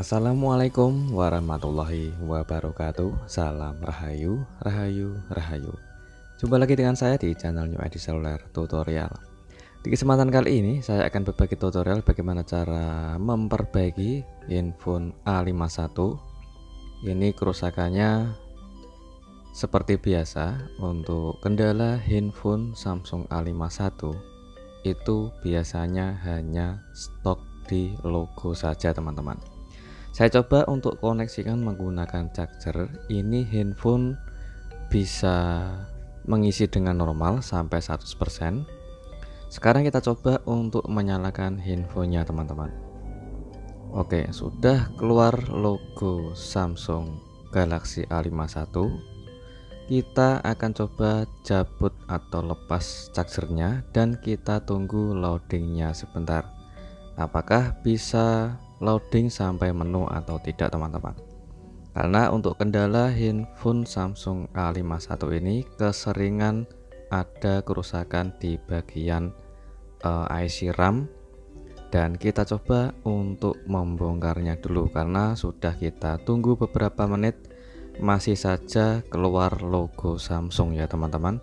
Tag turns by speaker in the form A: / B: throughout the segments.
A: Assalamualaikum warahmatullahi wabarakatuh. Salam rahayu, rahayu, rahayu. Jumpa lagi dengan saya di channel New ID Seluler Tutorial. Di kesempatan kali ini saya akan berbagi tutorial bagaimana cara memperbaiki handphone A51. Ini kerusakannya seperti biasa. Untuk kendala handphone Samsung A51 itu biasanya hanya stok di logo saja, teman-teman. Saya coba untuk koneksikan menggunakan charger. Ini handphone bisa mengisi dengan normal sampai 100%. Sekarang kita coba untuk menyalakan handphonenya, teman-teman. Oke, sudah keluar logo Samsung Galaxy A51. Kita akan coba cabut atau lepas chargernya dan kita tunggu loadingnya sebentar. Apakah bisa loading sampai menu atau tidak, teman-teman? Karena untuk kendala handphone Samsung A51 ini keseringan ada kerusakan di bagian IC RAM, dan kita coba untuk membongkarnya dulu. Karena sudah kita tunggu beberapa menit masih saja keluar logo Samsung ya, teman-teman.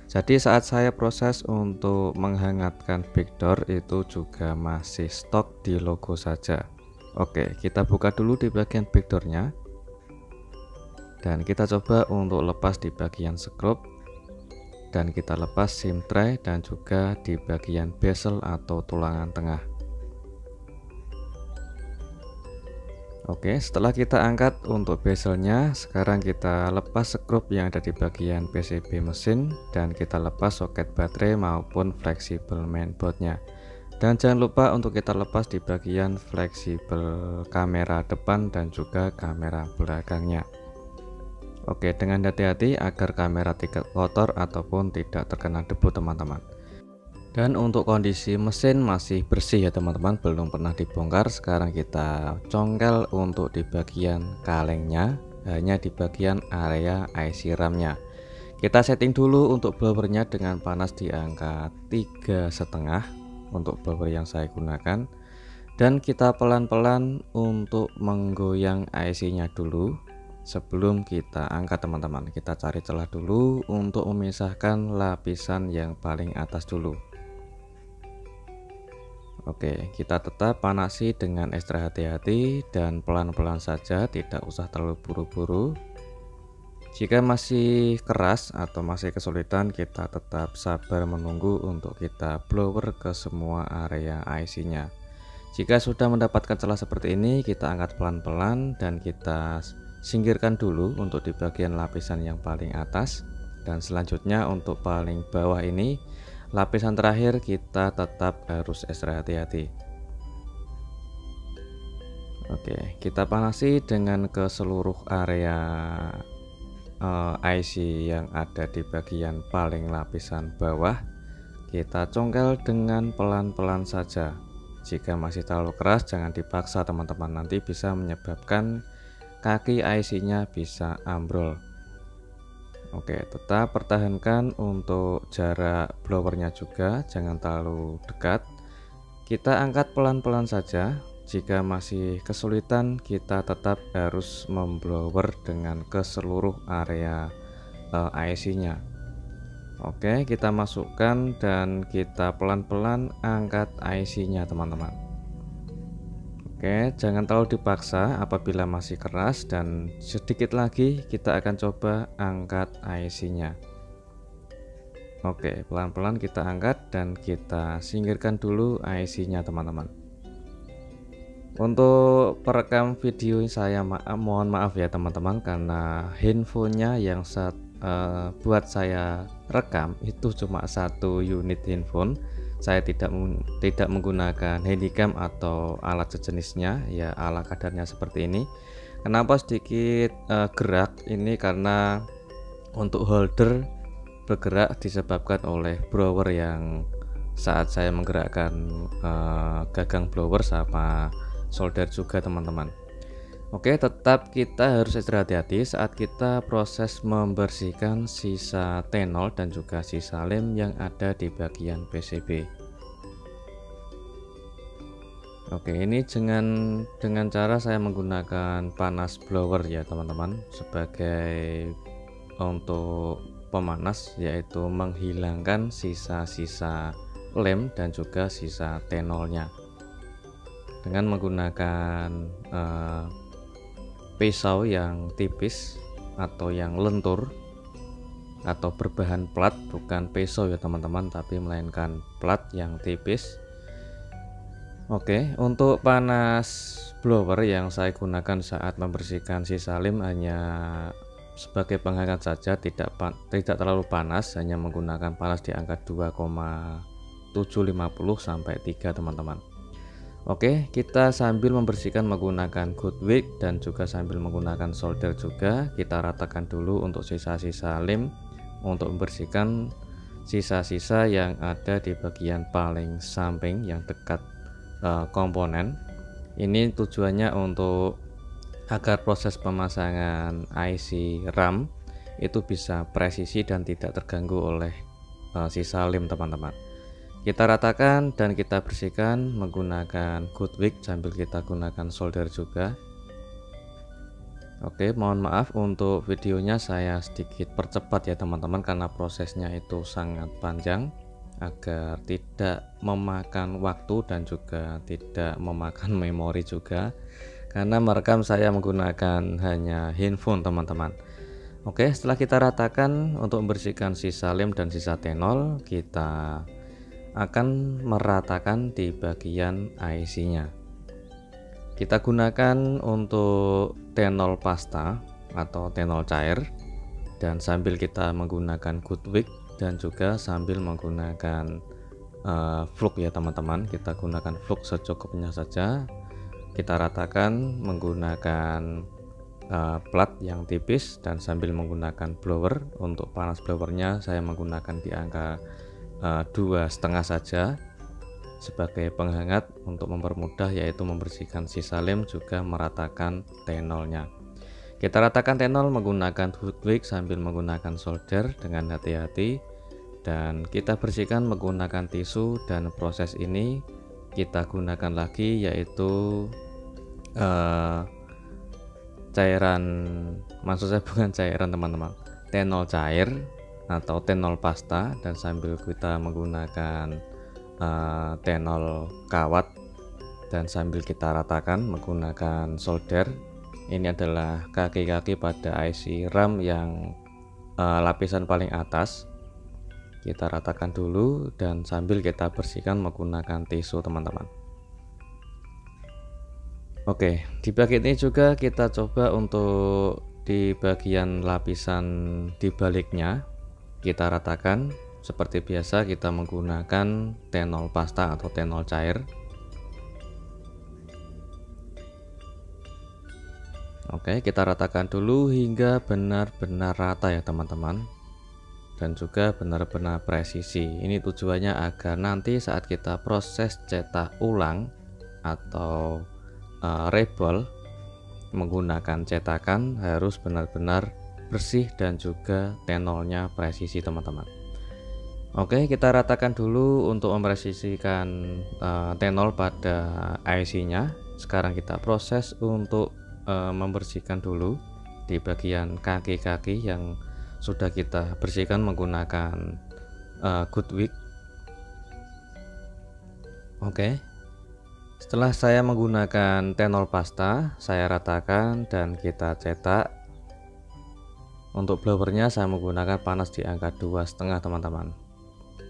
A: Jadi saat saya proses untuk menghangatkan backdoor itu juga masih stok di logo saja. Oke, kita buka dulu di bagian backdoornya dan kita coba untuk lepas di bagian skrup, dan kita lepas SIM tray dan juga di bagian bezel atau tulangan tengah. Oke, setelah kita angkat untuk bezelnya, sekarang kita lepas skrup yang ada di bagian PCB mesin dan kita lepas soket baterai maupun fleksibel mainboardnya. Dan jangan lupa untuk kita lepas di bagian fleksibel kamera depan dan juga kamera belakangnya. Oke, dengan hati-hati agar kamera tidak kotor ataupun tidak terkena debu, teman-teman. Dan untuk kondisi mesin masih bersih ya, teman-teman, belum pernah dibongkar. Sekarang kita congkel untuk di bagian kalengnya, hanya di bagian area IC RAM-nya. Kita setting dulu untuk blowernya dengan panas di angka 3,5 untuk blower yang saya gunakan, dan kita pelan-pelan untuk menggoyang IC-nya dulu sebelum kita angkat, teman-teman. Kita cari celah dulu untuk memisahkan lapisan yang paling atas dulu. Oke, kita tetap panasi dengan ekstra hati-hati dan pelan-pelan saja, tidak usah terlalu buru-buru. Jika masih keras atau masih kesulitan, kita tetap sabar menunggu untuk kita blower ke semua area IC-nya. Jika sudah mendapatkan celah seperti ini, kita angkat pelan-pelan dan kita singkirkan dulu untuk di bagian lapisan yang paling atas. Dan selanjutnya untuk paling bawah ini, lapisan terakhir, kita tetap harus ekstra hati-hati. Oke, kita panasi dengan ke seluruh area IC yang ada di bagian paling lapisan bawah. Kita congkel dengan pelan-pelan saja. Jika masih terlalu keras jangan dipaksa, teman-teman, nanti bisa menyebabkan kaki IC-nya bisa ambrol. Oke, tetap pertahankan untuk jarak blowernya juga, jangan terlalu dekat. Kita angkat pelan-pelan saja. Jika masih kesulitan, kita tetap harus memblower dengan ke seluruh area IC-nya. Oke, kita masukkan dan kita pelan-pelan angkat IC-nya, teman-teman. Oke, jangan terlalu dipaksa apabila masih keras, dan sedikit lagi kita akan coba angkat IC-nya. Oke, pelan-pelan kita angkat dan kita singkirkan dulu IC-nya, teman-teman. Untuk perekam video saya mohon maaf ya, teman-teman, karena handphonenya yang buat saya rekam itu cuma satu unit handphone. Saya tidak menggunakan handycam atau alat sejenisnya, ya ala kadarnya seperti ini. Kenapa sedikit gerak ini? Karena untuk holder bergerak disebabkan oleh blower yang saat saya menggerakkan gagang blower sama solder juga, teman-teman. Oke, tetap kita harus ekstra hati-hati saat kita proses membersihkan sisa tenol dan juga sisa lem yang ada di bagian PCB. Oke, ini dengan cara saya menggunakan panas blower ya teman-teman, sebagai untuk pemanas, yaitu menghilangkan sisa-sisa lem dan juga sisa tenolnya dengan menggunakan pisau yang tipis atau yang lentur atau berbahan plat, bukan pisau ya teman-teman, tapi melainkan plat yang tipis. Oke, untuk panas blower yang saya gunakan saat membersihkan sisa lem hanya sebagai penghangat saja, tidak terlalu panas, hanya menggunakan panas di angka 2,750 sampai 3 teman-teman. Oke, kita sambil membersihkan menggunakan good wick dan juga sambil menggunakan solder juga, kita ratakan dulu untuk sisa-sisa lem untuk membersihkan sisa-sisa yang ada di bagian paling samping yang dekat komponen. Ini tujuannya untuk agar proses pemasangan IC RAM itu bisa presisi dan tidak terganggu oleh sisa lem teman-teman. Kita ratakan dan kita bersihkan menggunakan good wick sambil kita gunakan solder juga. Oke, mohon maaf untuk videonya saya sedikit percepat ya teman-teman, karena prosesnya itu sangat panjang, agar tidak memakan waktu dan juga tidak memakan memori juga, karena merekam saya menggunakan hanya handphone teman-teman. Oke, setelah kita ratakan untuk membersihkan sisa lem dan sisa tenol, kita akan meratakan di bagian IC nya. Kita gunakan untuk tenol pasta atau tenol cair, dan sambil kita menggunakan good wick dan juga sambil menggunakan flux ya teman-teman, kita gunakan flux secukupnya saja. Kita ratakan menggunakan plat yang tipis dan sambil menggunakan blower. Untuk panas blowernya saya menggunakan di angka 2,5 saja sebagai penghangat untuk mempermudah, yaitu membersihkan sisa lem juga meratakan tenolnya. Kita ratakan tenol menggunakan good wick sambil menggunakan solder dengan hati-hati, dan kita bersihkan menggunakan tisu. Dan proses ini kita gunakan lagi, yaitu cairan, maksud saya bukan cairan teman-teman, tenol cair atau tenol pasta, dan sambil kita menggunakan tenol kawat dan sambil kita ratakan menggunakan solder. Ini adalah kaki-kaki pada IC RAM yang lapisan paling atas. Kita ratakan dulu dan sambil kita bersihkan menggunakan tisu teman-teman. Oke, di bagian ini juga kita coba untuk di bagian lapisan di baliknya kita ratakan. Seperti biasa kita menggunakan tenol pasta atau tenol cair. Oke, kita ratakan dulu hingga benar-benar rata ya teman-teman, dan juga benar-benar presisi. Ini tujuannya agar nanti saat kita proses cetak ulang atau rebol menggunakan cetakan harus benar-benar bersih dan juga tenolnya presisi teman-teman. Oke, kita ratakan dulu untuk mempresisikan tenol pada IC nya. Sekarang kita proses untuk membersihkan dulu di bagian kaki-kaki yang sudah kita bersihkan menggunakan good wick. Oke, setelah saya menggunakan tenol pasta, saya ratakan dan kita cetak. Untuk blowernya saya menggunakan panas di angka 2,5 teman-teman.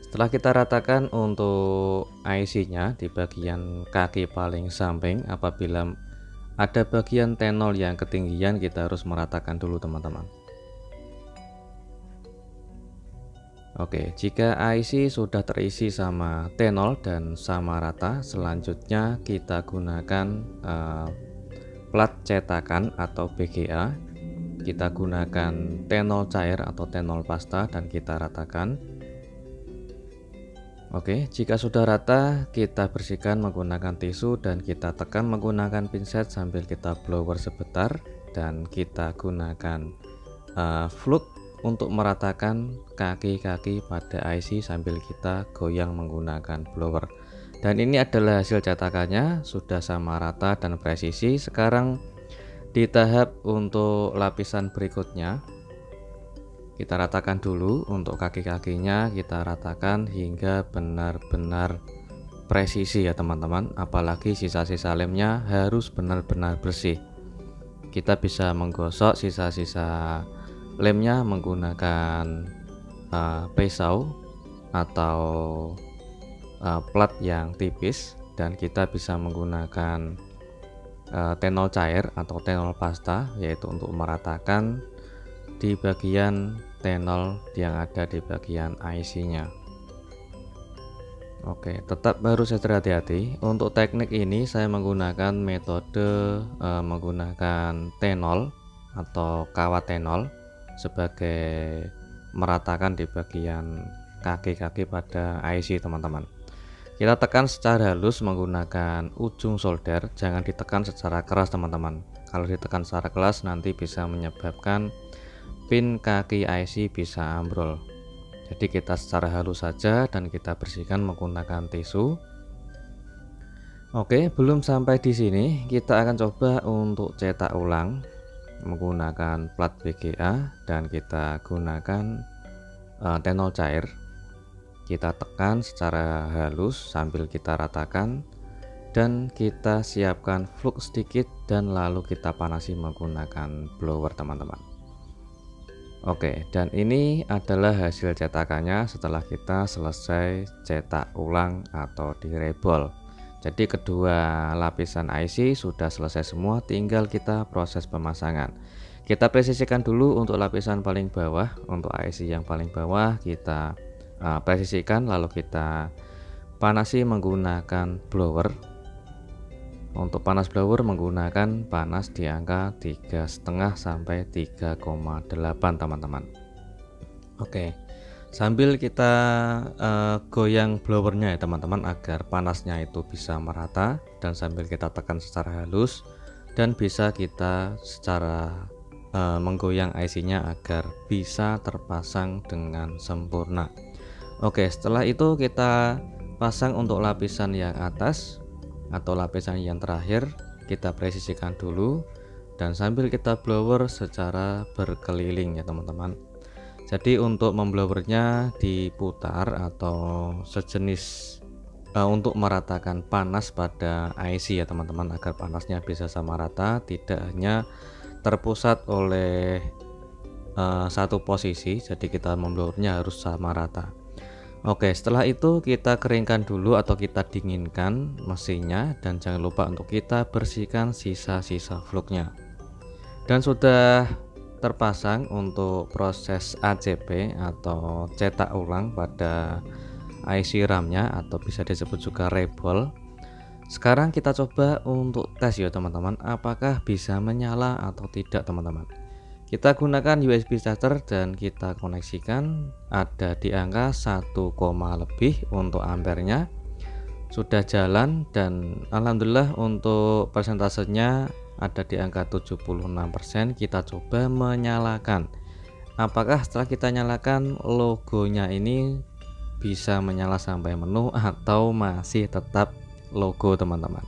A: Setelah kita ratakan untuk IC nya di bagian kaki paling samping, apabila ada bagian tenol yang ketinggian kita harus meratakan dulu teman-teman. Oke, jika IC sudah terisi sama tenol dan sama rata, selanjutnya kita gunakan plat cetakan atau BGA. Kita gunakan tenol cair atau tenol pasta dan kita ratakan. Oke, jika sudah rata kita bersihkan menggunakan tisu dan kita tekan menggunakan pinset sambil kita blower sebentar, dan kita gunakan flux untuk meratakan kaki-kaki pada IC sambil kita goyang menggunakan blower. Dan ini adalah hasil cetakannya, sudah sama rata dan presisi. Sekarang di tahap untuk lapisan berikutnya, kita ratakan dulu. Untuk kaki-kakinya kita ratakan hingga benar-benar presisi ya teman-teman. Apalagi sisa-sisa lemnya harus benar-benar bersih. Kita bisa menggosok sisa-sisa lemnya menggunakan pisau atau plat yang tipis, dan kita bisa menggunakan tenol cair atau tenol pasta, yaitu untuk meratakan di bagian tenol yang ada di bagian IC-nya. Oke, tetap harus hati-hati. Untuk teknik ini saya menggunakan metode menggunakan tenol atau kawat tenol sebagai meratakan di bagian kaki-kaki pada IC teman-teman. Kita tekan secara halus menggunakan ujung solder, jangan ditekan secara keras teman-teman. Kalau ditekan secara keras nanti bisa menyebabkan pin kaki IC bisa ambrol. Jadi kita secara halus saja dan kita bersihkan menggunakan tisu. Oke, belum sampai di sini, kita akan coba untuk cetak ulang menggunakan plat VGA dan kita gunakan tenol cair. Kita tekan secara halus sambil kita ratakan dan kita siapkan flux sedikit dan lalu kita panasi menggunakan blower teman-teman. Oke, dan ini adalah hasil cetakannya setelah kita selesai cetak ulang atau direbol. Jadi kedua lapisan IC sudah selesai semua, tinggal kita proses pemasangan. Kita presisikan dulu untuk lapisan paling bawah. Untuk IC yang paling bawah kita presisikan, lalu kita panasi menggunakan blower. Untuk panas blower menggunakan panas di angka 3,5 sampai 3,8 teman-teman. Oke, sambil kita goyang blowernya ya teman-teman, agar panasnya itu bisa merata, dan sambil kita tekan secara halus dan bisa kita secara menggoyang IC-nya agar bisa terpasang dengan sempurna. Oke, setelah itu kita pasang untuk lapisan yang atas atau lapisan yang terakhir, kita presisikan dulu dan sambil kita blower secara berkeliling ya teman-teman. Jadi untuk memblowernya diputar atau sejenis untuk meratakan panas pada IC ya teman-teman, agar panasnya bisa sama rata, tidak hanya terpusat oleh satu posisi. Jadi kita memblowernya harus sama rata. Oke, setelah itu kita keringkan dulu atau kita dinginkan mesinnya, dan jangan lupa untuk kita bersihkan sisa-sisa fluknya. Dan sudah terpasang untuk proses ACP atau cetak ulang pada IC RAM-nya atau bisa disebut juga rebol. Sekarang kita coba untuk tes ya teman-teman, apakah bisa menyala atau tidak teman-teman. Kita gunakan USB starter dan kita koneksikan, ada di angka 1, lebih untuk ampernya sudah jalan, dan alhamdulillah untuk persentasenya ada di angka 76%. Kita coba menyalakan, apakah setelah kita nyalakan logonya ini bisa menyala sampai menu atau masih tetap logo teman-teman.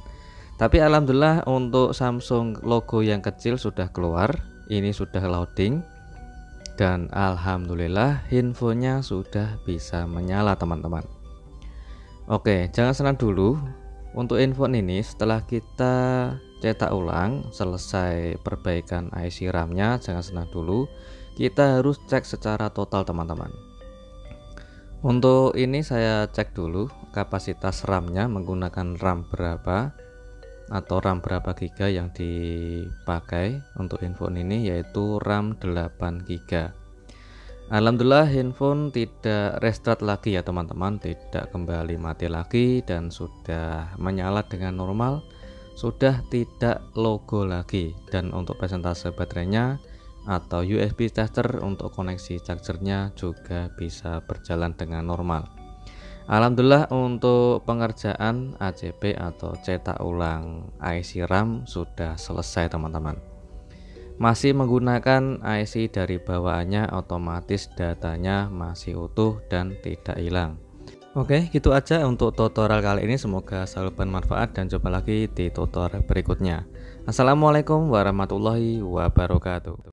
A: Tapi alhamdulillah untuk Samsung logo yang kecil sudah keluar. Ini sudah loading dan alhamdulillah infonya sudah bisa menyala teman-teman. Oke, jangan senang dulu. Untuk info ini setelah kita cetak ulang selesai perbaikan IC RAM-nya, jangan senang dulu. Kita harus cek secara total teman-teman. Untuk ini saya cek dulu kapasitas RAM-nya menggunakan RAM berapa atau RAM berapa giga yang dipakai. Untuk handphone ini yaitu RAM 8 giga. Alhamdulillah handphone tidak restart lagi ya teman-teman, tidak kembali mati lagi dan sudah menyala dengan normal, sudah tidak logo lagi. Dan untuk persentase baterainya atau USB tester untuk koneksi chargernya juga bisa berjalan dengan normal. Alhamdulillah untuk pengerjaan ACP atau cetak ulang IC RAM sudah selesai teman-teman. Masih menggunakan IC dari bawaannya, otomatis datanya masih utuh dan tidak hilang. Oke, gitu aja untuk tutorial kali ini. Semoga selalu bermanfaat dan coba lagi di tutorial berikutnya. Assalamualaikum warahmatullahi wabarakatuh.